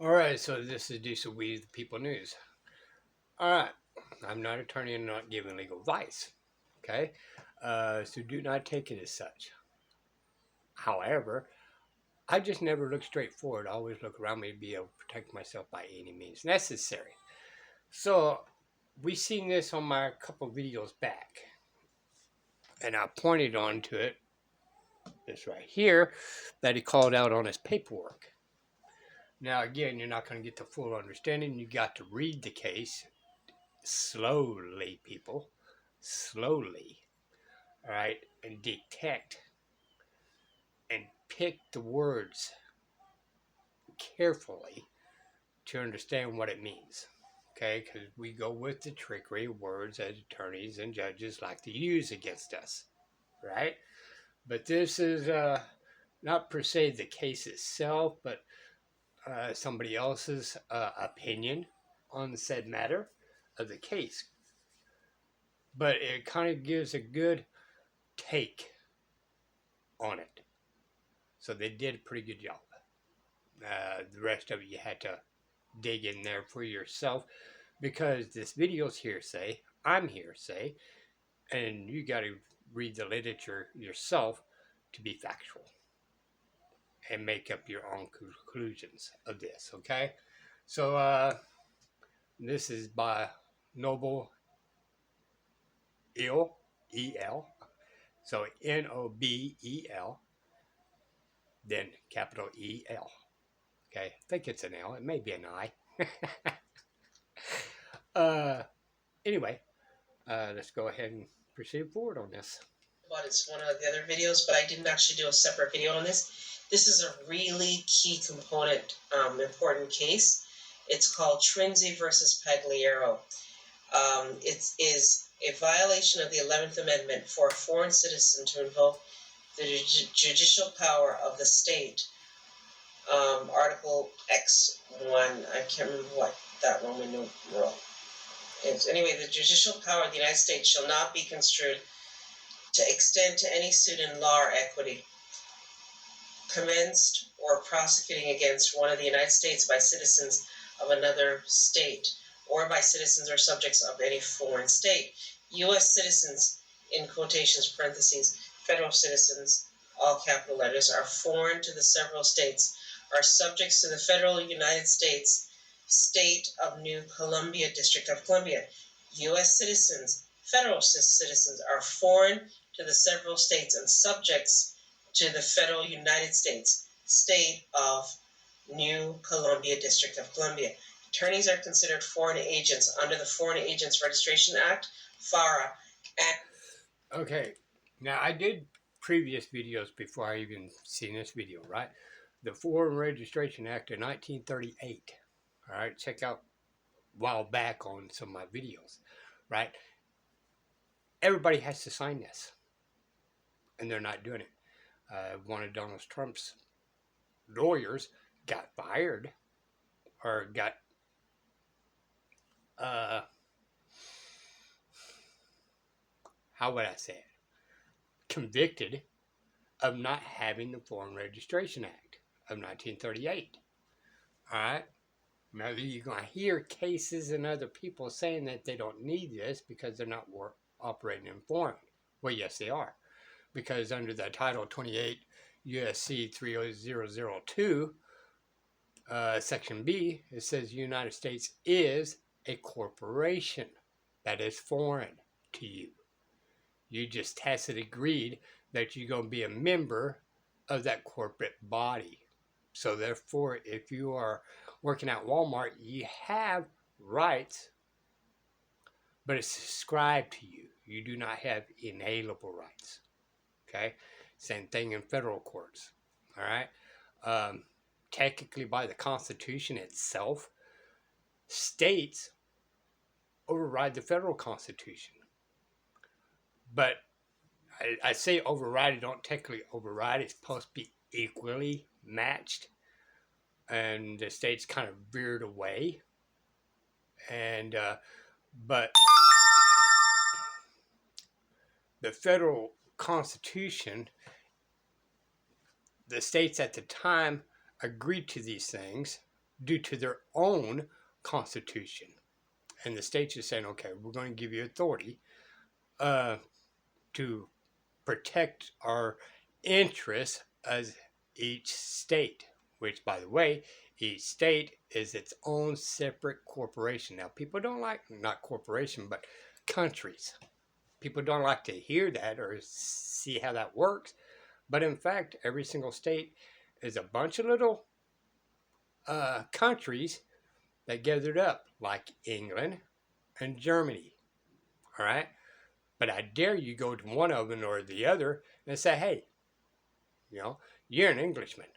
All right, so this is Diesel We the People News. All right, I'm not an attorney and not giving legal advice. Okay, so do not take it as such. However, I just never look straight forward. I always look around me to be able to protect myself by any means necessary. So we seen this on my couple videos back, and I pointed on to it, this right here, that he called out on his paperwork. Now, again, you're not going to get the full understanding. You got to read the case slowly, people, slowly, all right, and detect and pick the words carefully to understand what it means. Okay, because we go with the trickery words that attorneys and judges like to use against us, right? But this is not per se the case itself, but somebody else's opinion on the said matter of the case. But it kind of gives a good take on it. So they did a pretty good job. The rest of it you had to dig in there for yourself because this video's hearsay, I'm hearsay, and you got to read the literature yourself to be factual and make up your own conclusions of this, okay? So this is by Noble El, E-L, so Nobel, then capital E-L. Okay, I think it's an L. It may be an I. Anyway, let's go ahead and proceed forward on this. But it's one of the other videos, but I didn't actually do a separate video on this. This is a really key component, important case. It's called Trinsey versus Pagliaro. It is a violation of the 11th Amendment for a foreign citizen to invoke the judicial power of the state. Article X1, I can't remember what that Roman numeral is. Anyway, the judicial power of the United States shall not be construed to extend to any suit in law or equity commenced or prosecuting against one of the United States by citizens of another state or by citizens or subjects of any foreign state. U.S. citizens, in quotations, parentheses, federal citizens, all capital letters, are foreign to the several states, are subjects to the federal United States, state of New Columbia, District of Columbia. U.S. citizens, federal citizens, are foreign to the several states and subjects to the federal United States, state of New Columbia, District of Columbia. Attorneys are considered foreign agents under the Foreign Agents Registration Act, FARA. Okay, now I did previous videos before I even seen this video, right? The Foreign Registration Act of 1938. All right, check out a while back on some of my videos, right? Everybody has to sign this, and they're not doing it. One of Donald Trump's lawyers got fired or got how would I say it? Convicted of not having the Foreign Registration Act of 1938. All right. Now you're going to hear cases and other people saying that they don't need this because they're not operating in foreign. Well, yes, they are. Because under the Title 28 USC 3002, Section B, it says the United States is a corporation that is foreign to you. You just tacitly agreed that you're going to be a member of that corporate body. So therefore, if you are working at Walmart, you have rights, but it's ascribed to you. You do not have inalienable rights. Okay? Same thing in federal courts. All right? Technically, by the Constitution itself, states override the federal Constitution. But I say override, don't technically override. It's supposed to be equally matched. And the states kind of veered away. And, but the federal Constitution, the states at the time agreed to these things due to their own constitution. And the states are saying, okay, we're going to give you authority uh, to protect our interests as each state, which, by the way, each state is its own separate corporation. Now, people don't like, not corporation, but countries. People don't like to hear that or see how that works. But in fact, every single state is a bunch of little countries that gathered up, like England and Germany. All right. But I dare you go to one of them or the other and say, hey, you know, you're an Englishman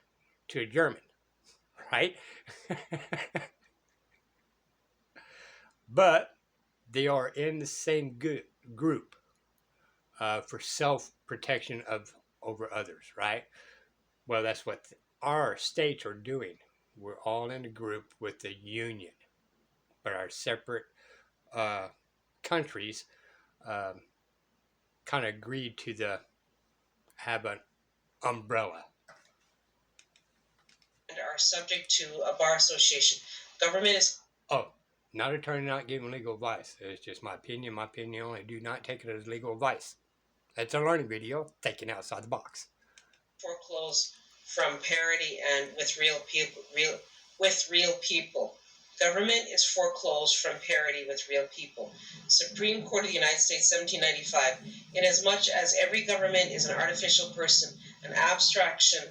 to a German, right? But they are in the same group for self-protection of over others, right? Well, that's what our states are doing. We're all in a group with the union, but our separate uh, countries kind of agreed to have an umbrella. And are subject to a bar association. Government is. Oh, not attorney, not giving legal advice. It's just my opinion. My opinion only. Do not take it as legal advice. It's a learning video, thinking outside the box. Foreclose from parity and with real people. Government is foreclosed from parity with real people. Supreme Court of the United States, 1795. Inasmuch as every government is an artificial person, an abstraction,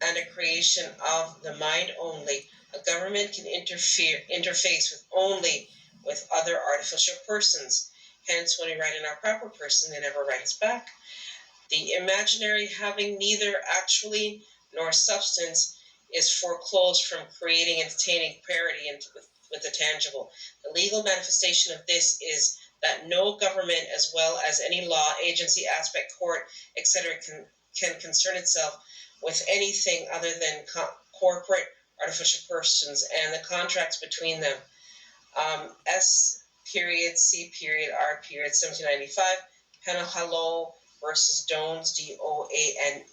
and a creation of the mind only, a government can interface only with other artificial persons. Hence, when we write in our proper person, they never write us back. The imaginary, having neither actually nor substance, is foreclosed from creating and attaining parity with the tangible. The legal manifestation of this is that no government, as well as any law, agency, aspect, court, etc., can concern itself with anything other than corporate artificial persons and the contracts between them. S. C. R. 1795, Penhallow versus Dones, DOANE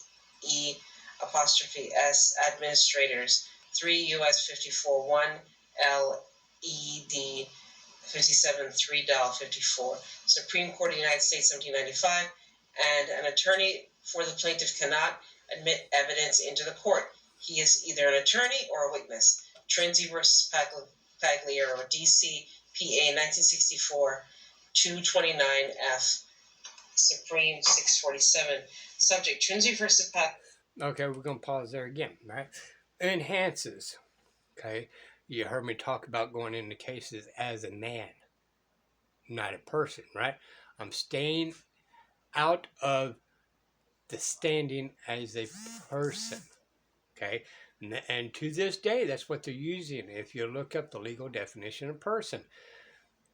apostrophe S, administrators, 3 U.S. 54-1, LED 57, 3 Dal 54. Supreme Court of the United States, 1795, and an attorney for the plaintiff cannot admit evidence into the court. He is either an attorney or a witness. Trinsey versus Pagliaro, D.C., PA, 1964, 229 F. Supreme 647. Subject, Trinsey versus Okay, we're going to pause there again, right? Enhances. Okay, you heard me talk about going into cases as a man, not a person, right? I'm staying out of the standing as a person. Okay, and to this day, that's what they're using. If you look up the legal definition of person,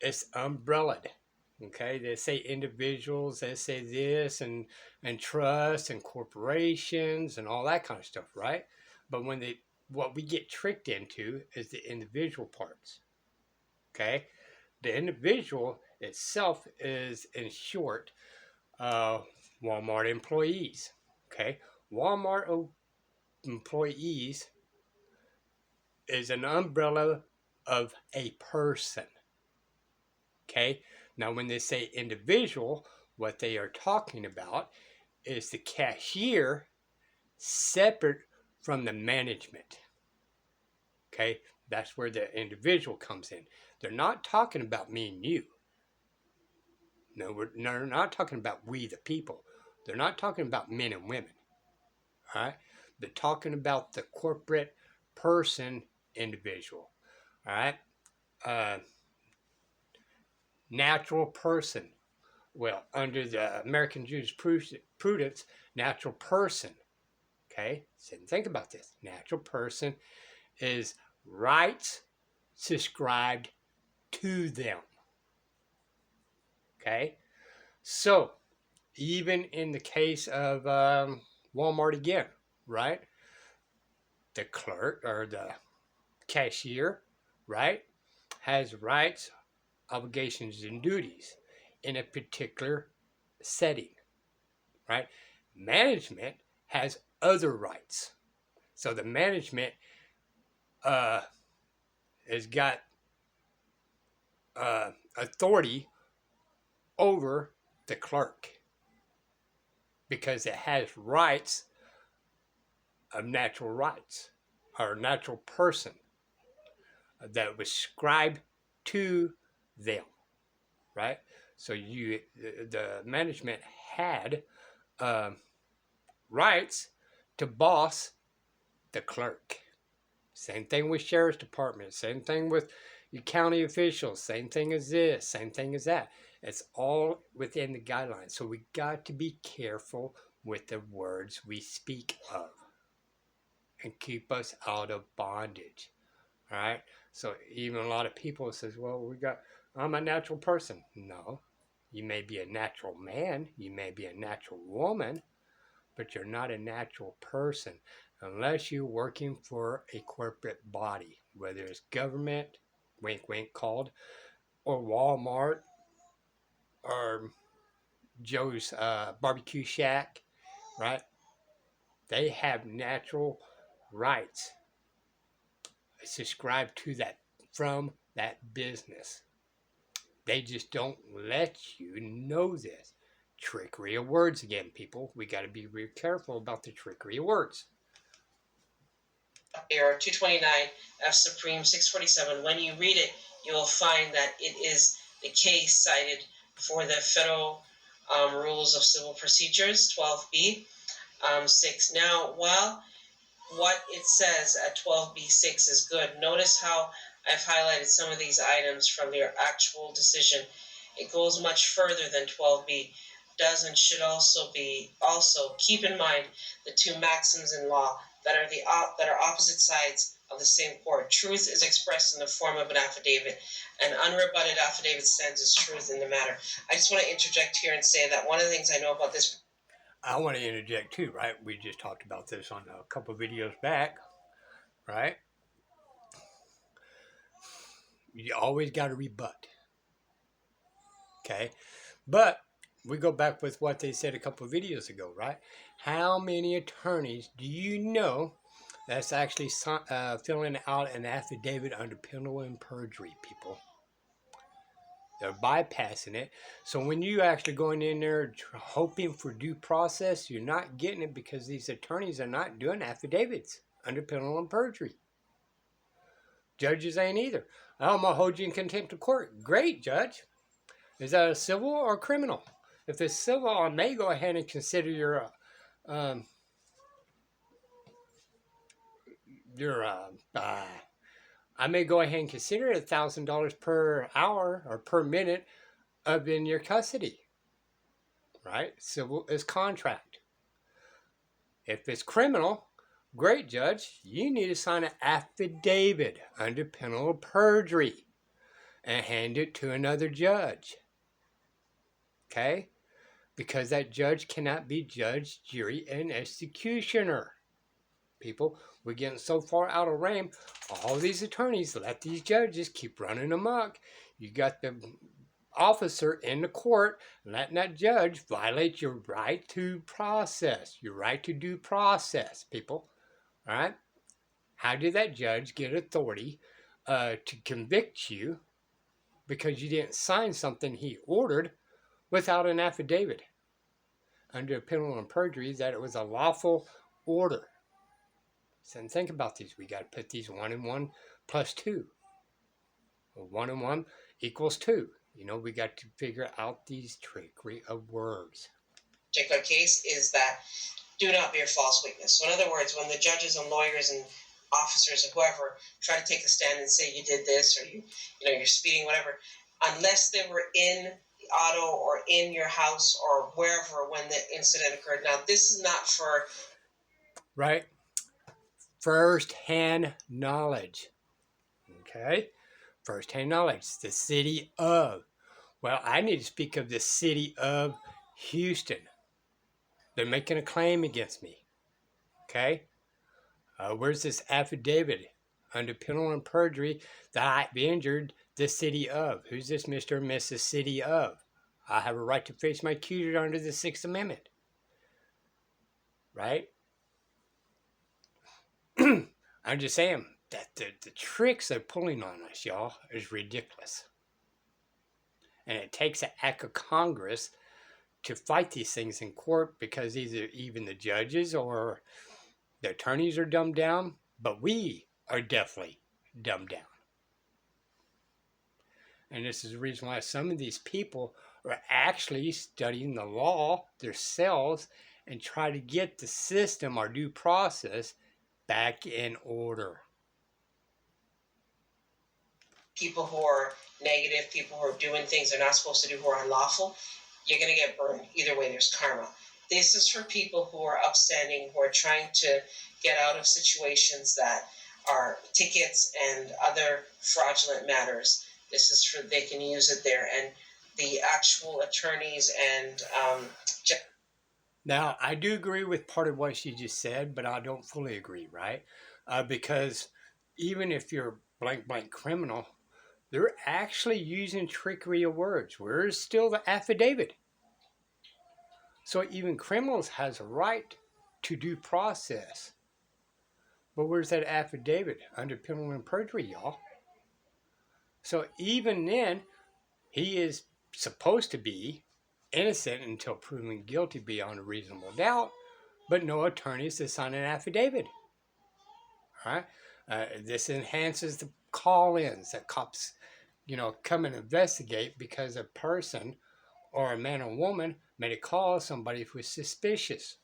it's umbrellaed. Okay, they say individuals, they say this and trusts and corporations and all that kind of stuff, right? But what we get tricked into is the individual parts. Okay, the individual itself is, in short, Walmart employees. Okay, Walmart employees is an umbrella of a person. Okay, now when they say individual, what they are talking about is the cashier separate from the management. Okay, that's where the individual comes in. They're not talking about me and you. No, they're not talking about we the people. They're not talking about men and women. All right, they're talking about the corporate person individual. All right, natural person. Well, under the American jurisprudence, natural person. Okay, so think about this. Natural person is rights subscribed to them. Okay, so even in the case of Walmart again, right? The clerk or the cashier, right, has rights, obligations, and duties in a particular setting, right? Management has other rights. So the management uh, has got authority over the clerk because it has rights of natural rights or natural person that was scribed to them, right? So the management had um, rights to boss the clerk. Same thing with sheriff's department. Same thing with your county officials. Same thing as this. Same thing as that. It's all within the guidelines. So we got to be careful with the words we speak of and keep us out of bondage. All right. So even a lot of people says, "Well, I'm a natural person." No, you may be a natural man. You may be a natural woman, but you're not a natural person unless you're working for a corporate body, whether it's government, wink, wink, called, or Walmart, or Joe's Barbecue Shack, right? They have natural rights subscribed to that from that business. They just don't let you know this. Trickery of words again, people. We got to be real careful about the trickery of words. Error 229 F Supreme 647. When you read it, you will find that it is the case cited for the Federal Rules of Civil Procedures 12B 6. Now, while what it says at 12B6 is good, notice how I've highlighted some of these items from their actual decision. It goes much further than 12B does and should also keep in mind the two maxims in law that are opposite sides of the same court. Truth is expressed in the form of an affidavit. An unrebutted affidavit stands as truth in the matter. I just want to interject here and say that one of the things I know about this. I want to interject too, right? We just talked about this on a couple videos back, right? You always got to rebut, okay? But we go back with what they said a couple of videos ago, right? How many attorneys do you know that's actually filling out an affidavit under penalty and perjury, people? They're bypassing it. So when you actually going in there hoping for due process, you're not getting it because these attorneys are not doing affidavits under penalty and perjury. Judges ain't either. I'm going to hold you in contempt of court. Great, judge. Is that a civil or criminal? If it's civil, I may go ahead and consider I may go ahead and consider $1,000 per hour or per minute of in your custody. Right? Civil is contract. If it's criminal, great, judge. You need to sign an affidavit under penalty of perjury and hand it to another judge. Okay? Because that judge cannot be judge, jury, and executioner. People, we're getting so far out of reign. All these attorneys let these judges keep running amok. You got the officer in the court letting that judge violate your right to process, your right to due process, people. All right? How did that judge get authority to convict you because you didn't sign something he ordered without an affidavit under penalty of perjury that it was a lawful order? So think about these. We got to put these 1 and 1 plus 2. 1 and 1 equals 2. You know, we got to figure out these trickery of words. Particular case is that do not bear false witness. So in other words, when the judges and lawyers and officers or whoever try to take a stand and say you did this or you're speeding, whatever, unless they were in the auto or in your house or wherever when the incident occurred. Now, this is not for... Right? First-hand knowledge. Okay? First-hand knowledge. The city of. Well, I need to speak of the city of Houston. They're making a claim against me. Okay? Where's this affidavit under penalty and perjury that I injured the city of? Who's this Mr. and Mrs. City of? I have a right to face my accuser under the 6th Amendment. Right? I'm just saying, that the tricks they're pulling on us, y'all, is ridiculous. And it takes an act of Congress to fight these things in court because either even the judges or the attorneys are dumbed down, but we are definitely dumbed down. And this is the reason why some of these people are actually studying the law themselves and try to get the system or due process back in order. People who are negative, people who are doing things they're not supposed to do, who are unlawful, you're going to get burned. Either way, there's karma. This is for people who are upstanding, who are trying to get out of situations that are tickets and other fraudulent matters. This is for, they can use it there. And the actual attorneys and now, I do agree with part of what she just said, but I don't fully agree, right? Because even if you're blank, blank criminal, they're actually using trickery of words. Where's still the affidavit? So even criminals has a right to due process. But where's that affidavit? Under penalty of perjury, y'all. So even then, he is supposed to be innocent until proven guilty beyond a reasonable doubt, but no attorneys to sign an affidavit. All right? This enhances the call-ins that cops, come and investigate because a person or a man or woman made a call somebody who was suspicious,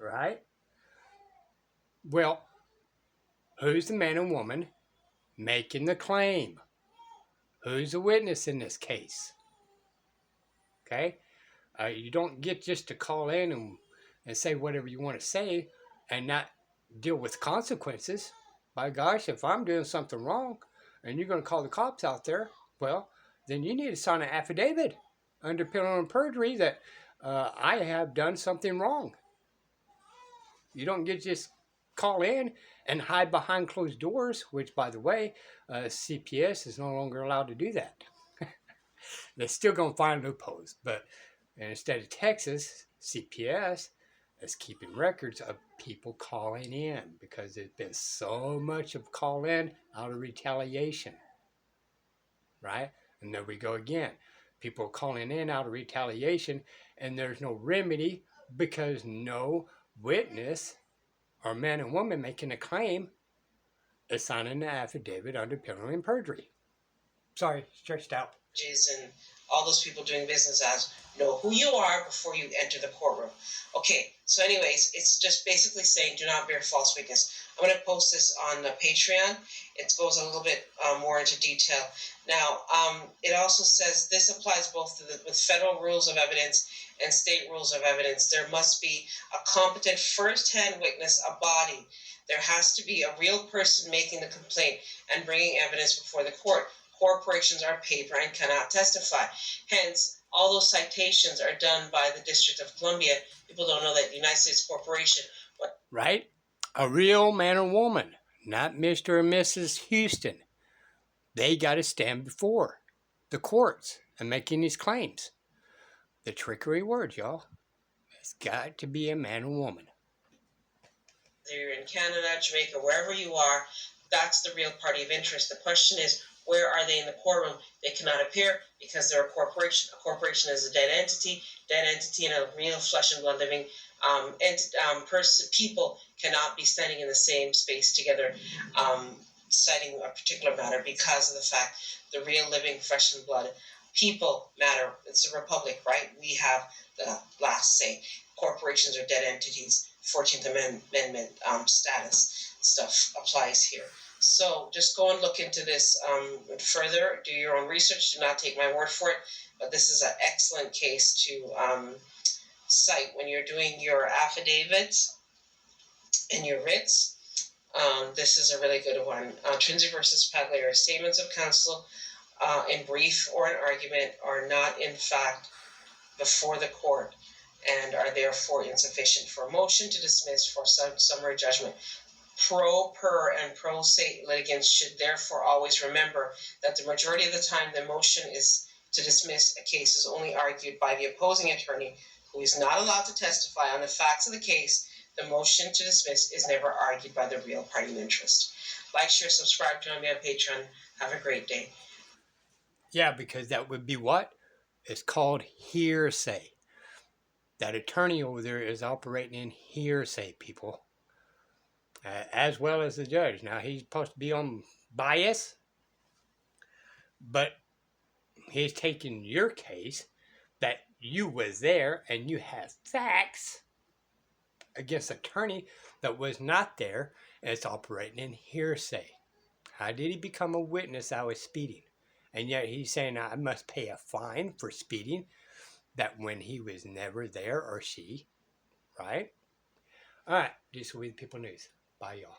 right? Well, who's the man or woman making the claim? Who's the witness in this case? Okay? You don't get just to call in and say whatever you want to say and not deal with consequences. By gosh, if I'm doing something wrong and you're going to call the cops out there, well, then you need to sign an affidavit under penalty of perjury that I have done something wrong. You don't get to just call in and hide behind closed doors, which, by the way, CPS is no longer allowed to do that. They're still going to find loopholes, but in the state of Texas, CPS is keeping records of people calling in because there's been so much of call in out of retaliation, right? And there we go again. People are calling in out of retaliation, and there's no remedy because no witness or man and woman making a claim is signing an affidavit under penalty of perjury. Sorry, stretched out. And all those people doing business as know who you are before you enter the courtroom. Okay, so anyways, it's just basically saying do not bear false witness. I'm going to post this on the Patreon. It goes a little bit more into detail. Now, it also says this applies both to with federal rules of evidence and state rules of evidence. There must be a competent first-hand witness, a body. There has to be a real person making the complaint and bringing evidence before the court. Corporations are paper and cannot testify. Hence, all those citations are done by the District of Columbia. People don't know that the United States Corporation. Right? A real man or woman, not Mr. or Mrs. Houston. They got to stand before the courts and making these claims. The trickery word, y'all. It's got to be a man or woman. Whether you're in Canada, Jamaica, wherever you are, that's the real party of interest. The question is, where are they in the courtroom? They cannot appear because they're a corporation. A corporation is a dead entity. Dead entity and a real flesh and blood living people cannot be standing in the same space together, citing a particular matter because of the fact the real living flesh and blood people matter. It's a republic, right? We have the last say. Corporations are dead entities. 14th Amendment status stuff applies here. So just go and look into this further. Do your own research. Do not take my word for it. But this is an excellent case to cite when you're doing your affidavits and your writs. This is a really good one. Trinsey versus Pagliaro. Statements of counsel in brief or an argument are not in fact before the court and are therefore insufficient for a motion to dismiss for summary judgment. Pro, per, and pro se litigants should therefore always remember that the majority of the time the motion is to dismiss a case is only argued by the opposing attorney who is not allowed to testify on the facts of the case. The motion to dismiss is never argued by the real party in interest. Like, share, subscribe to me on Patreon. Have a great day. Yeah, because that would be what? It's called hearsay. That attorney over there is operating in hearsay, people, as well as the judge. Now, he's supposed to be on bias, but he's taking your case that you was there and you have facts against an attorney that was not there, and it's operating in hearsay. How did he become a witness I was speeding? And yet he's saying I must pay a fine for speeding that when he was never there, or she, right? All right, this will be the People News. Bye, y'all.